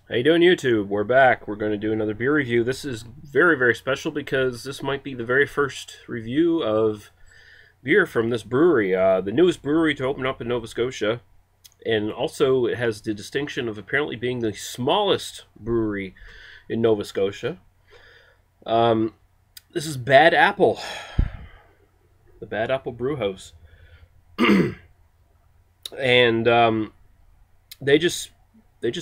How you doing, YouTube? We're back. We're going to do another beer review. This is very, very special because this might be the very first review of beer from this brewery. The newest brewery to open up in Nova Scotia. And also it has the distinction of apparently being the smallest brewery in Nova Scotia. This is Bad Apple. The Bad Apple Brew House. And they just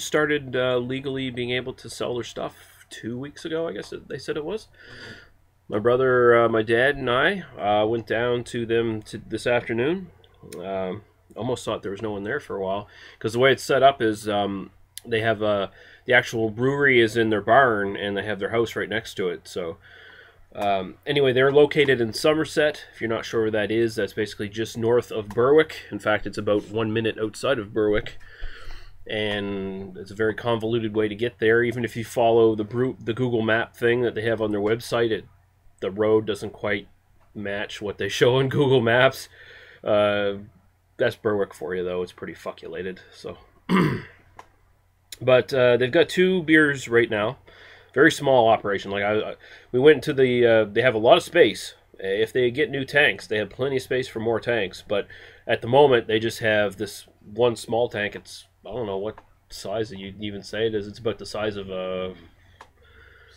started legally being able to sell their stuff 2 weeks ago, I guess they said it was. My brother, my dad, and I went down to them this afternoon. Almost thought there was no one there for a while because the way it's set up is they have the actual brewery is in their barn and they have their house right next to it. So anyway, they're located in Somerset. If you're not sure where that is, that's basically just north of Berwick. In fact, it's about 1 minute outside of Berwick. And it's a very convoluted way to get there. Even if you follow the Google map thing that they have on their website, the road doesn't quite match what they show on Google Maps. That's Berwick for you, though. It's pretty fuckulated. So, but they've got two beers right now. Very small operation. Like we went into the. They have a lot of space. If they get new tanks, they have plenty of space for more tanks. But at the moment, they just have this one small tank. It's, I don't know what size you'd even say it is. It's about the size of a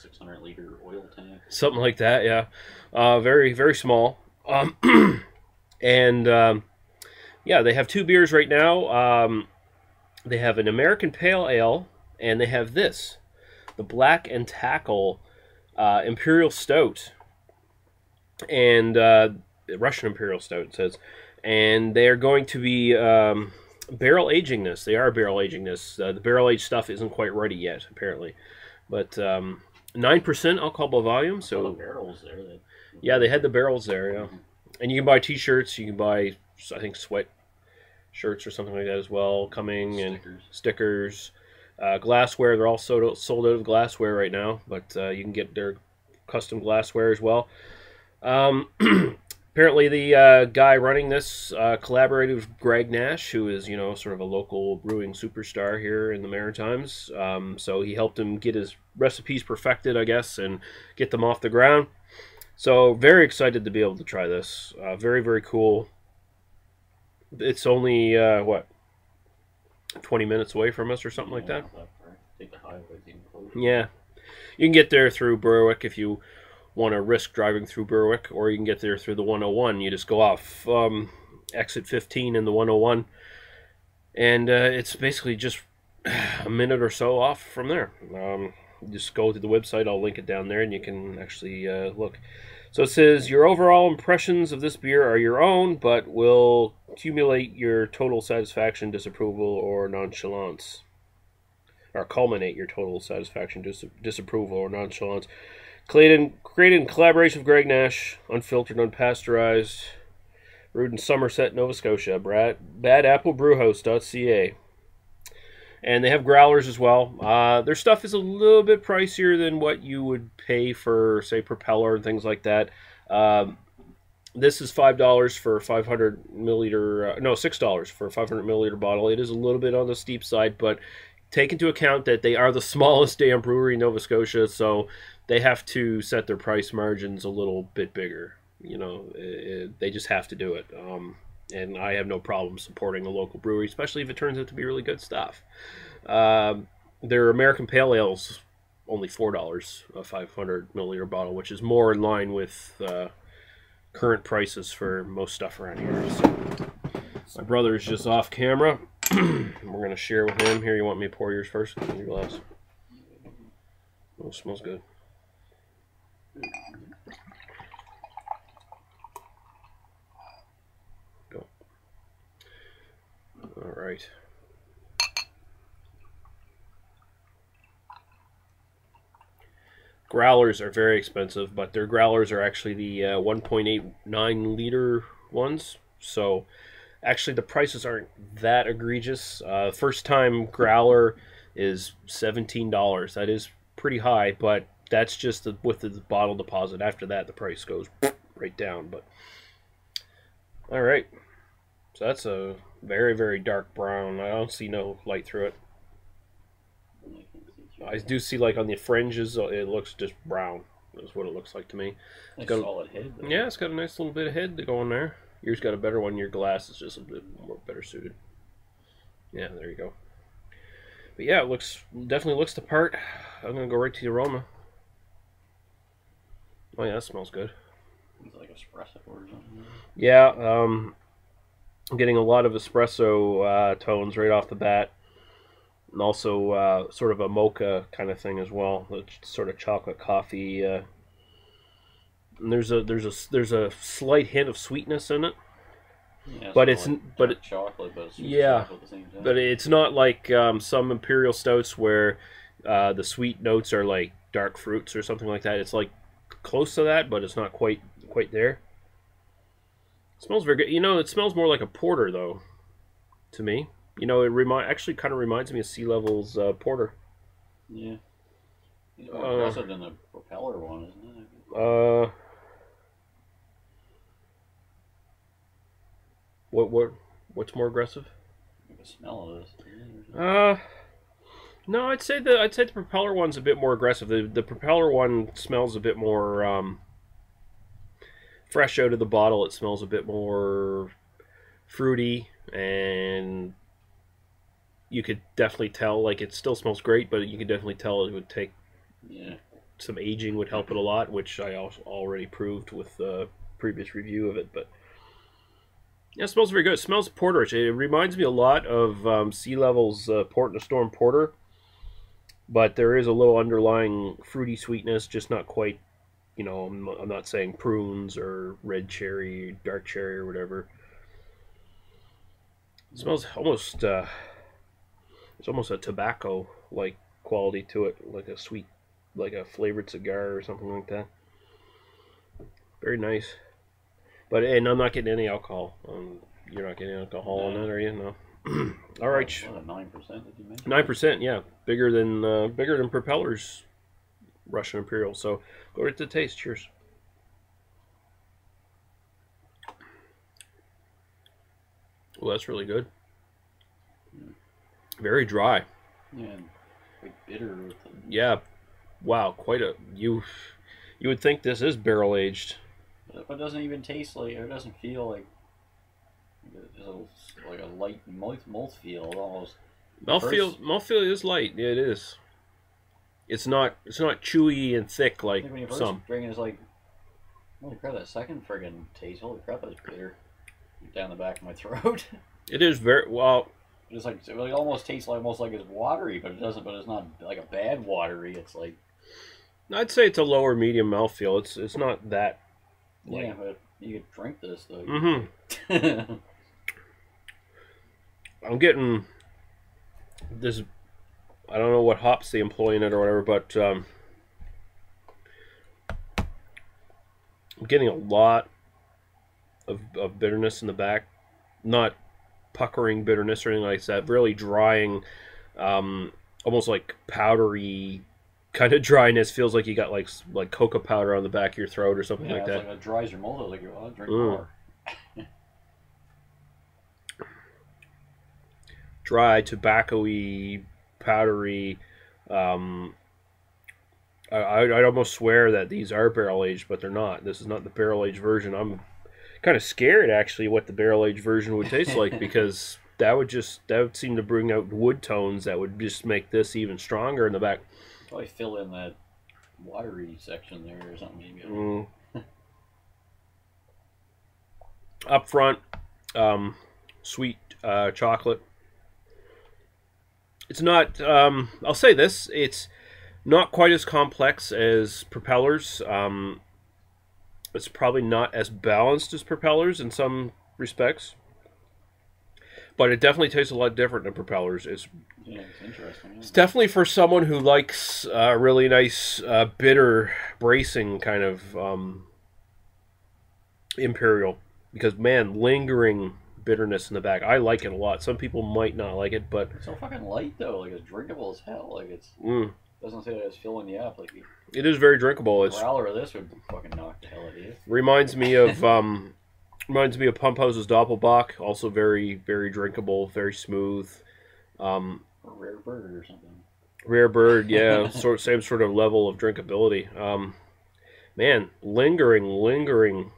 600-liter oil tank. Something like that, yeah. Very, very small. And yeah, they have two beers right now. They have an American Pale Ale, and they have this, the Black and Tackle Imperial Stout. And Russian Imperial Stout, it says. And they're going to be barrel aging this. They are barrel aging this. The barrel aged stuff isn't quite ready yet, apparently. But 9% alcohol by volume. So the barrels there. Yeah, they had the barrels there. Yeah, and you can buy T-shirts. You can buy, I think, sweat shirts or something like that as well. Coming and stickers, glassware. They're all sold out of glassware right now, but you can get their custom glassware as well. Apparently, the guy running this collaborated with Greg Nash, who is, sort of a local brewing superstar here in the Maritimes. So he helped him get his recipes perfected, I guess, and get them off the ground. So very excited to be able to try this. Very, very cool. It's only, 20 minutes away from us or something like that? Take the highway even closer. Yeah. You can get there through Berwick if you want to risk driving through Berwick, or you can get there through the 101. You just go off exit 15 in the 101, and it's basically just a minute or so off from there. Just go to the website. I'll link it down there, and you can actually look. So it says, your overall impressions of this beer are your own, but will accumulate your total satisfaction, disapproval, or nonchalance. Or culminate your total satisfaction, disapproval, or nonchalance. Created in collaboration with Greg Nash, unfiltered, unpasteurized, brewed in Somerset, Nova Scotia. BadAppleBrewhouse.ca. And they have growlers as well. Their stuff is a little bit pricier than what you would pay for, say, Propeller and things like that. This is $5 for a 500 milliliter, no, $6 for a 500 milliliter bottle. It is a little bit on the steep side, but take into account that they are the smallest damn brewery in Nova Scotia, so they have to set their price margins a little bit bigger. They just have to do it. And I have no problem supporting a local brewery, especially if it turns out to be really good stuff. Their American Pale Ale's only $4 a 500 milliliter bottle, which is more in line with current prices for most stuff around here. So my brother is just off camera. We're going to share with him. Here, you want me to pour yours first? In your glass. Oh, it smells good. Go. All right. Growlers are very expensive, but their growlers are actually the 1.89 liter ones. So actually the prices aren't that egregious. First time growler is $17. That is pretty high, but that's just with the bottle deposit. After that, the price goes right down. But all right, so that's a very, very dark brown. I don't see no light through it. I can see I do see like on the fringes, it looks just brown. That's what it looks like to me. Nice solid head, though. Yeah, it's got a nice little bit of head to go in there. Yours got a better one. Your glass is just a bit more better suited. Yeah, there you go. But yeah, it definitely looks the part. I'm gonna go right to the aroma. Oh yeah, that smells good. It's like espresso or something. Yeah, I'm getting a lot of espresso tones right off the bat, and also sort of a mocha kind of thing as well. It's sort of chocolate coffee. And there's a slight hint of sweetness in it. Yeah, but it's like chocolate, but sweet yeah, chocolate at the same time. but it's not like some imperial stouts where the sweet notes are like dark fruits or something like that. It's like close to that, but it's not quite there. It smells very good. You know, it smells more like a porter though, to me. You know, actually kind of reminds me of Sea Level's porter. Yeah, it's more aggressive than the propeller one, isn't it? What's more aggressive? The smell of this. No, I'd say the propeller one's a bit more aggressive. The propeller one smells a bit more fresh out of the bottle. It smells a bit more fruity, and you could definitely tell. Like, it still smells great, but you could definitely tell it would take some aging would help it a lot, which I already proved with the previous review of it. But yeah, it smells very good. It smells porterish. It reminds me a lot of Sea Level's Port in a Storm Porter, but there is a little underlying fruity sweetness, just not quite. You know, I'm not saying prunes or red cherry, dark cherry, or whatever. It smells almost. It's almost a tobacco-like quality to it, like a sweet, like a flavored cigar or something like that. Very nice. And I'm not getting any alcohol. You're not getting alcohol on that, are you? No. All right. What, 9% did you mention? 9%, yeah, bigger than Propeller's Russian Imperial. So go right to the taste. Cheers. Well, that's really good. Very dry. Yeah, and quite bitter. Yeah. Wow, quite a you would think this is barrel aged. But it doesn't even taste like, it doesn't feel like, like a light mouth feel almost. Mouthfeel is light. Yeah, it is. It's not chewy and thick like when you first some. drink it, it's like, holy crap! That second friggin' taste, holy crap, that's bitter down the back of my throat. It is very well. It's like it almost tastes like it's watery, but it doesn't. But it's not like a bad watery. It's like, I'd say it's a lower medium mouthfeel. It's not that. Yeah, but you could drink this though. Mm-hmm. I'm getting this. I don't know what hops they employ in it or whatever, but I'm getting a lot of bitterness in the back. Not puckering bitterness or anything like that. Really drying, almost like powdery kind of dryness. Feels like you got like cocoa powder on the back of your throat or something like that. Like it dries your mouth. I was like, well, I'll drink more. Dry, tobacco-y, powdery. I'd almost swear that these are barrel aged, but they're not. This is not the barrel aged version. I'm kind of scared actually what the barrel aged version would taste like, because that would seem to bring out wood tones that would just make this even stronger in the back. Probably fill in that watery section there or something. Up front, sweet chocolate. It's not. I'll say this: it's not quite as complex as Propellers. It's probably not as balanced as Propellers in some respects, but it definitely tastes a lot different than Propellers. It's interesting. Yeah. It's definitely for someone who likes really nice, bitter, bracing kind of Imperial, because man, lingering bitterness in the back. I like it a lot. Some people might not like it, but it's so fucking light though. Like, it's drinkable as hell. Like, it's doesn't say that it's filling you up. Like, it is very drinkable. It's a growler of this would fucking knock the hell out of you. Reminds me of Pump House's Doppelbock. Also very, very drinkable, very smooth. Or Rare Bird or something. Rare bird, yeah, same sort of level of drinkability. Man, lingering,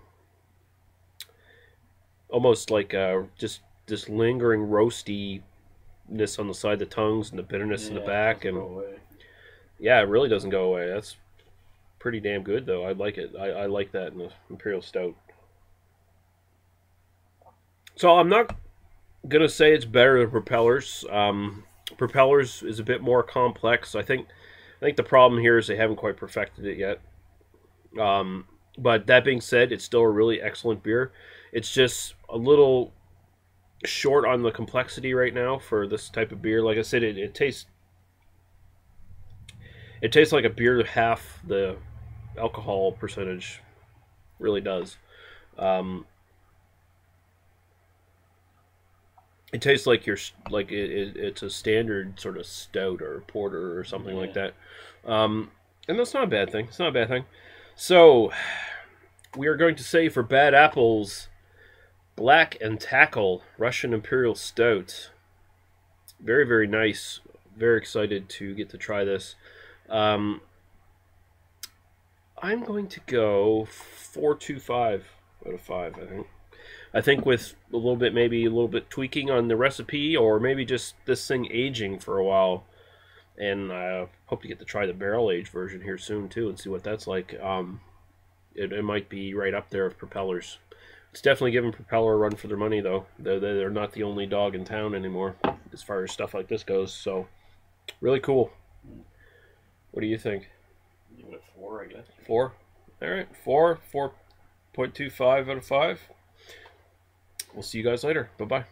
almost like just lingering roastiness on the side of the tongues and the bitterness in the Yeah, it back, doesn't go and away. yeah, it really doesn't go away. That's pretty damn good, though. I like it. I like that in the Imperial Stout. So I'm not gonna say it's better than Propellers. Propellers is a bit more complex. I think the problem here is they haven't quite perfected it yet. But that being said, it's still a really excellent beer. It's just a little short on the complexity right now for this type of beer. Like I said, it tastes like a beer half the alcohol percentage really does. Um, it tastes like it's a standard sort of stout or porter or something like Yeah. that. And that's not a bad thing. It's not a bad thing. So we are going to say for bad apples, Black and Tackle Russian Imperial Stout. Very, very nice. Very excited to get to try this. Um, I'm going to go 4.25 out of 5, I think. I think with maybe a little bit tweaking on the recipe, or maybe just this thing aging for a while. And I hope to get to try the barrel aged version here soon, too, and see what that's like. It might be right up there with Propellers. It's definitely giving Propeller a run for their money, though. They're not the only dog in town anymore as far as stuff like this goes. So, really cool. What do you think? Give it a 4, I guess. 4? All right, 4.25 out of 5. We'll see you guys later. Bye-bye.